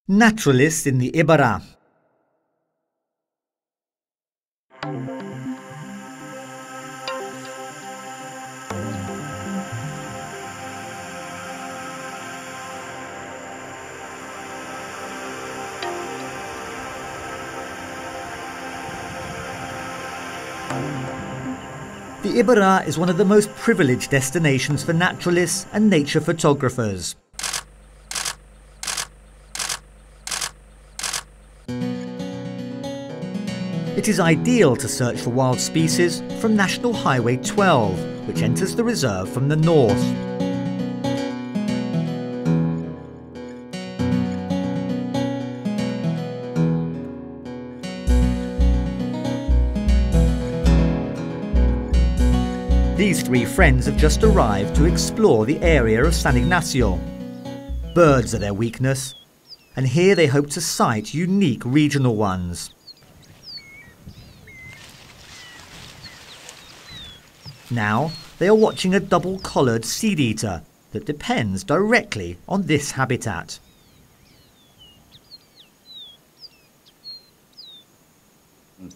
Naturalists in the Iberá. The Iberá is one of the most privileged destinations for naturalists and nature photographers. It is ideal to search for wild species from National Highway 12, which enters the reserve from the north. These three friends have just arrived to explore the area of San Ignacio. Birds are their weakness, and here they hope to sight unique regional ones. Now they are watching a double-collared seed-eater that depends directly on this habitat.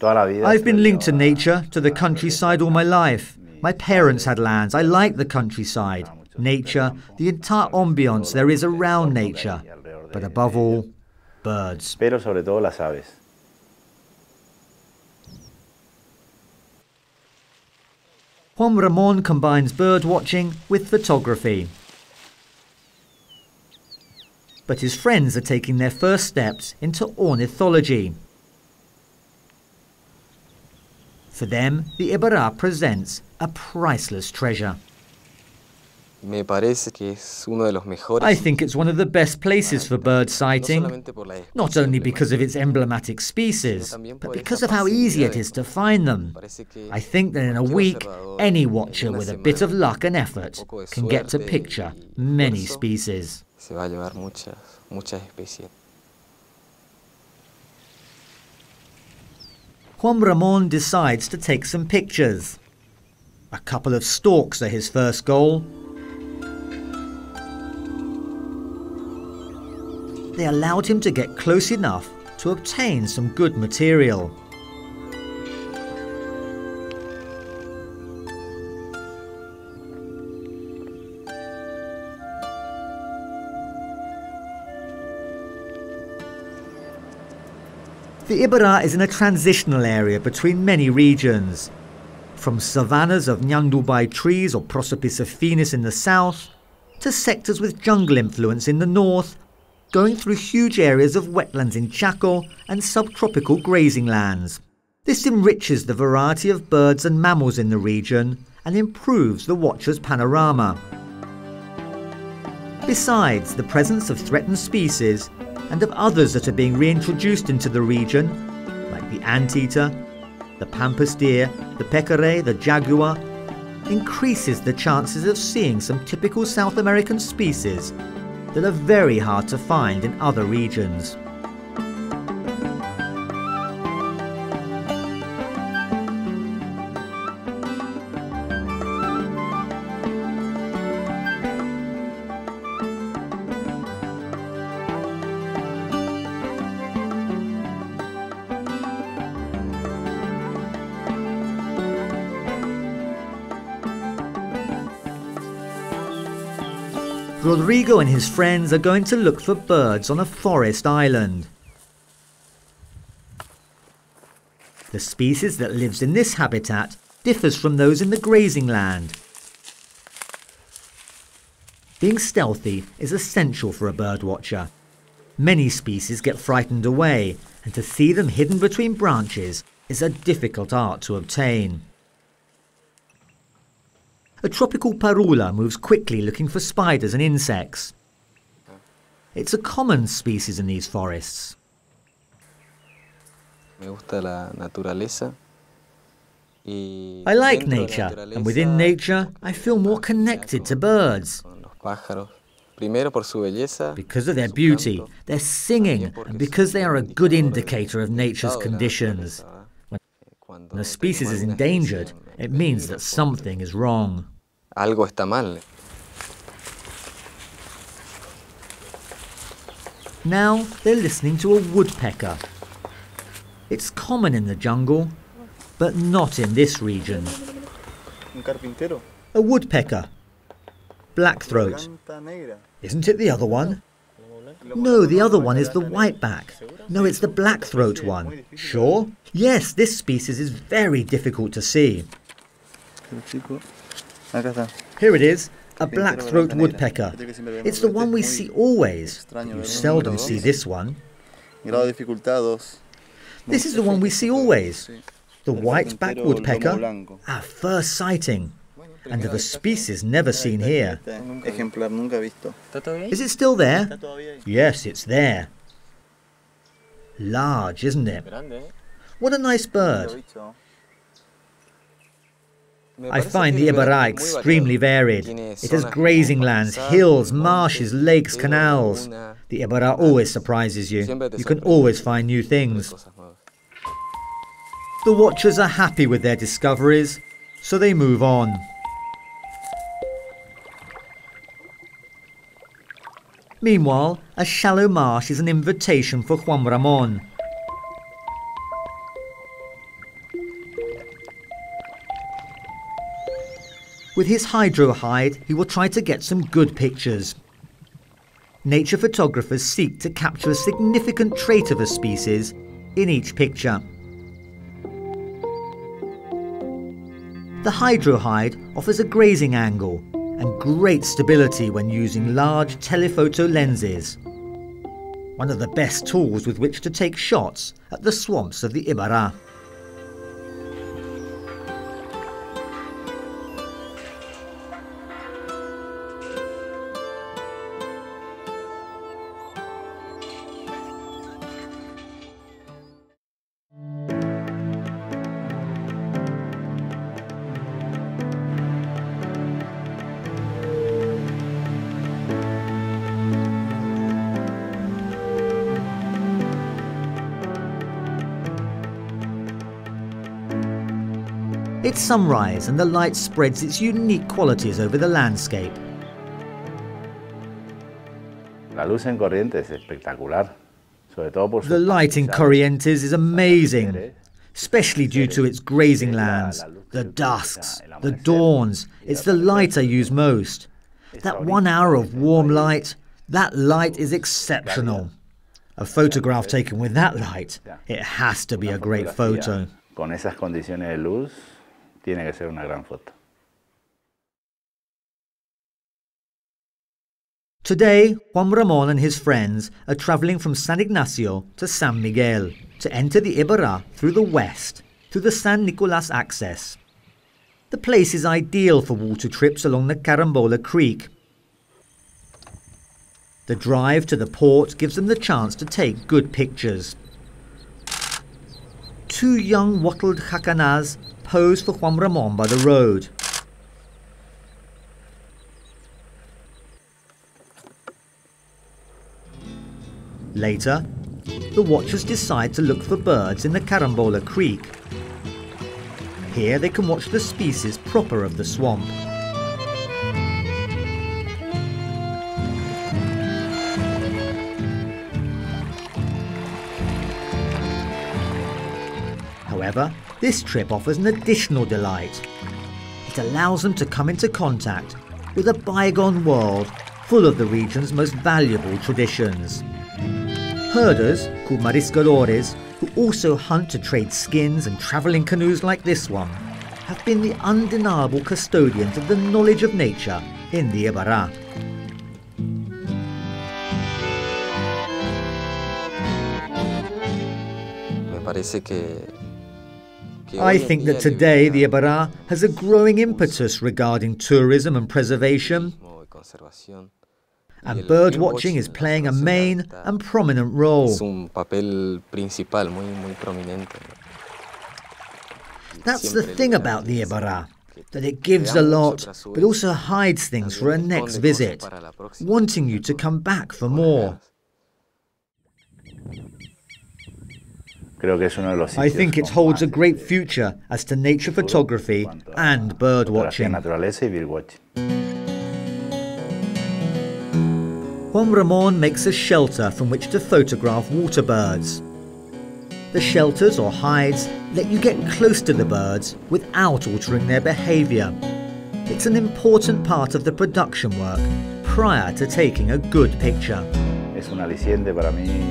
I've been linked to nature, to the countryside all my life. My parents had lands. I like the countryside, nature, the entire ambience there is around nature, but above all, birds. Juan Ramon combines bird watching with photography. But his friends are taking their first steps into ornithology. For them, the Iberá presents a priceless treasure. I think it's one of the best places for bird sighting, not only because of its emblematic species, but because of how easy it is to find them. I think that in a week, any watcher with a bit of luck and effort can get to picture many species. Juan Ramon decides to take some pictures. A couple of storks are his first goal. They allowed him to get close enough to obtain some good material. The Iberá is in a transitional area between many regions, from savannas of Nyandubai trees or Prosopis in the south, to sectors with jungle influence in the north, going through huge areas of wetlands in Chaco and subtropical grazing lands. This enriches the variety of birds and mammals in the region and improves the watcher's panorama. Besides, the presence of threatened species and of others that are being reintroduced into the region, like the anteater, the pampas deer, the pecaré, the jaguar, increases the chances of seeing some typical South American species that are very hard to find in other regions. Rodrigo and his friends are going to look for birds on a forest island. The species that lives in this habitat differs from those in the grazing land. Being stealthy is essential for a bird watcher. Many species get frightened away, and to see them hidden between branches is a difficult art to obtain. A tropical parula moves quickly looking for spiders and insects. It's a common species in these forests. I like nature, and within nature I feel more connected to birds. Because of their beauty, their singing, and because they are a good indicator of nature's conditions. When a species is endangered, it means that something is wrong. Algo está mal. Now they're listening to a woodpecker. It's common in the jungle, but not in this region. A woodpecker. Blackthroat. Isn't it the other one? No, the other one is the whiteback. No, it's the blackthroat one. Sure? Yes, this species is very difficult to see. Here it is, a blackthroat woodpecker. It's the one we see always. You seldom see this one. This is the one we see always. The whiteback woodpecker, our first sighting, and of a species never seen here. Is it still there? Yes, it's there. Large, isn't it? What a nice bird. I find the Iberá extremely varied. It has grazing lands, hills, marshes, lakes, canals. The Iberá always surprises you. You can always find new things. The watchers are happy with their discoveries, so they move on. Meanwhile, a shallow marsh is an invitation for Juan Ramón. With his hydro hide, he will try to get some good pictures. Nature photographers seek to capture a significant trait of a species in each picture. The hydro hide offers a grazing angle and great stability when using large telephoto lenses. One of the best tools with which to take shots at the swamps of the Iberá. It's sunrise and the light spreads its unique qualities over the landscape. The light in Corrientes is amazing, especially due to its grazing lands, the dusks, the dawns. It's the light I use most. That 1 hour of warm light, that light is exceptional. A photograph taken with that light, it has to be a great photo. Con esas condiciones de luz, tiene que ser una gran foto. Today, Juan Ramón and his friends are travelling from San Ignacio to San Miguel to enter the Iberá through the west, through the San Nicolás access. The place is ideal for water trips along the Carambola Creek. The drive to the port gives them the chance to take good pictures. 2 young wattled jacanas pose for Juan Ramón by the road. Later, the watchers decide to look for birds in the Carambola Creek. Here they can watch the species proper of the swamp. However, this trip offers an additional delight. It allows them to come into contact with a bygone world full of the region's most valuable traditions. Herders, called mariscadores, who also hunt to trade skins and travel in canoes like this one, have been the undeniable custodians of the knowledge of nature in the Iberá. I think that today the Iberá has a growing impetus regarding tourism and preservation, and bird watching is playing a main and prominent role. That's the thing about the Iberá, that it gives a lot, but also hides things for a next visit, wanting you to come back for more. I think it holds a great future as to nature photography and bird watching. Juan Ramon makes a shelter from which to photograph water birds. The shelters or hides let you get close to the birds without altering their behaviour. It's an important part of the production work prior to taking a good picture. Es un aliciente para mí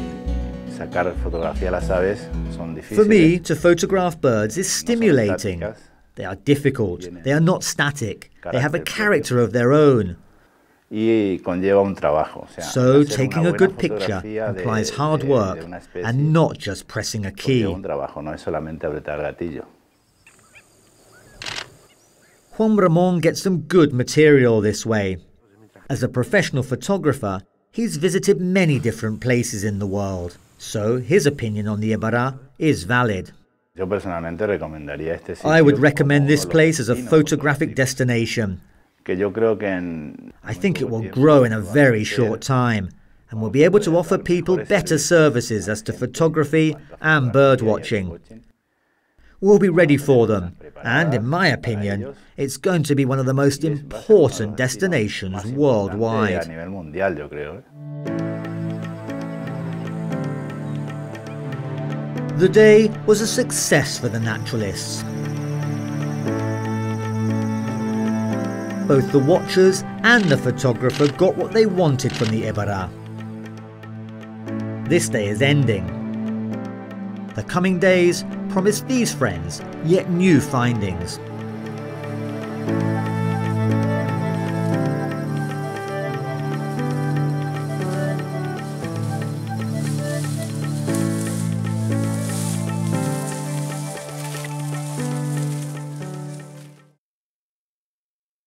sacar fotografía a las aves, son difíciles. For me, to photograph birds is stimulating. They are difficult, they are not static, they have a character of their own. Y conlleva un trabajo. So, taking a good picture implies hard work and not just pressing a key. Un trabajo, no es solamente apretar gatillo. Juan Ramon gets some good material this way. As a professional photographer, he's visited many different places in the world, so his opinion on the Iberá is valid. Yo personalmente recomendaría este sitio. I would recommend this place as a photographic destination. Que yo creo que en I think it will grow in a very short time and will be able to offer people better services as to photography and bird watching. We'll be ready for them, and in my opinion, it's going to be one of the most important destinations worldwide. A nivel mundial, yo creo. The day was a success for the Naturalists. Both the watchers and the photographer got what they wanted from the Iberá. This day is ending. The coming days promise these friends yet new findings.